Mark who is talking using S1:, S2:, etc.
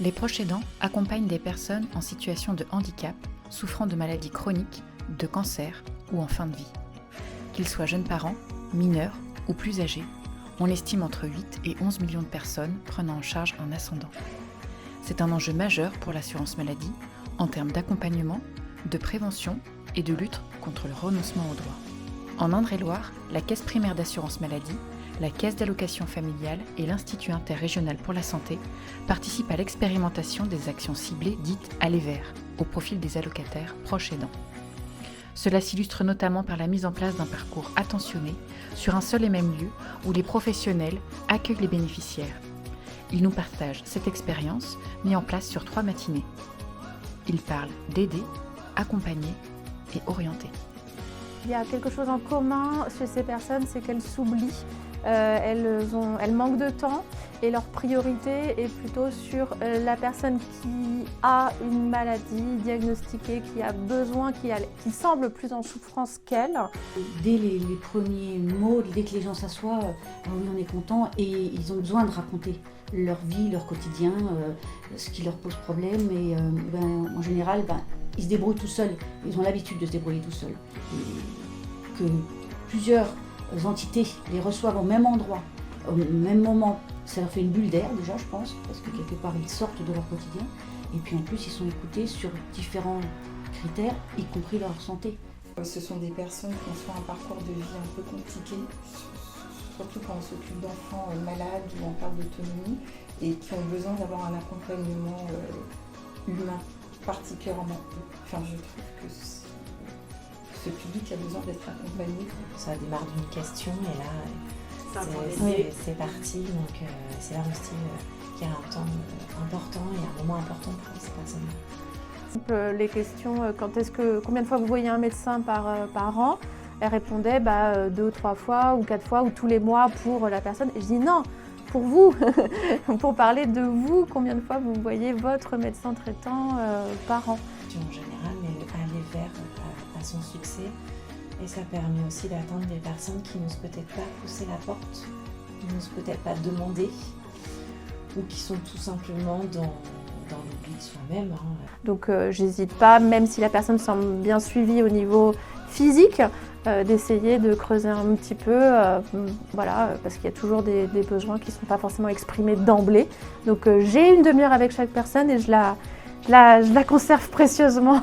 S1: Les proches aidants accompagnent des personnes en situation de handicap, souffrant de maladies chroniques, de cancer ou en fin de vie. Qu'ils soient jeunes parents, mineurs ou plus âgés, on estime entre 8 et 11 millions de personnes prenant en charge un ascendant. C'est un enjeu majeur pour l'assurance maladie en termes d'accompagnement, de prévention et de lutte contre le renoncement aux droits. En Indre-et-Loire, la Caisse primaire d'assurance maladie, la Caisse d'allocation familiale et l'Institut interrégional pour la santé participent à l'expérimentation des actions ciblées dites « Aller vers » au profil des allocataires proches aidants. Cela s'illustre notamment par la mise en place d'un parcours attentionné sur un seul et même lieu où les professionnels accueillent les bénéficiaires. Ils nous partagent cette expérience mise en place sur 3 matinées. Ils parlent d'aider, accompagner et orienter.
S2: Il y a quelque chose en commun chez ces personnes, c'est qu'elles s'oublient. Elles manquent de temps et leur priorité est plutôt sur la personne qui a une maladie diagnostiquée, qui a besoin, qui semble plus en souffrance qu'elle.
S3: Dès les premiers mots, dès que les gens s'assoient, oui, on est content et ils ont besoin de raconter leur vie, leur quotidien, ce qui leur pose problème et en général, ils se débrouillent tout seuls. Ils ont l'habitude de se débrouiller tout seuls. Et que plusieurs entités les reçoivent au même endroit, au même moment, ça leur fait une bulle d'air déjà, je pense, parce que quelque part ils sortent de leur quotidien. Et puis en plus, ils sont écoutés sur différents critères, y compris leur santé.
S4: Ce sont des personnes qui ont soit un parcours de vie un peu compliqué, surtout quand on s'occupe d'enfants malades ou en perte d'autonomie, et qui ont besoin d'avoir un accompagnement humain particulièrement. Enfin, je trouve que ce public a besoin d'être accompagné.
S5: Ça démarre d'une question et là, c'est parti. Donc c'est là aussi qu'il y a un temps important et un moment important pour ces personnes-là.
S2: Les questions, combien de fois vous voyez un médecin par an? Elle répondait 2 ou 3 fois ou 4 fois ou tous les mois pour la personne. Et je dis non, pour vous, pour parler de vous, combien de fois vous voyez votre médecin traitant par an?
S5: En général, mais aller vers à son succès. Et ça permet aussi d'atteindre des personnes qui n'osent peut-être pas pousser la porte, qui n'osent peut-être pas demander, ou qui sont tout simplement dans l'oubli de soi-même.
S2: Donc j'hésite pas, même si la personne semble bien suivie au niveau physique, d'essayer de creuser un petit peu, parce qu'il y a toujours des besoins qui ne sont pas forcément exprimés d'emblée. Donc j'ai une demi-heure avec chaque personne et je la conserve précieusement.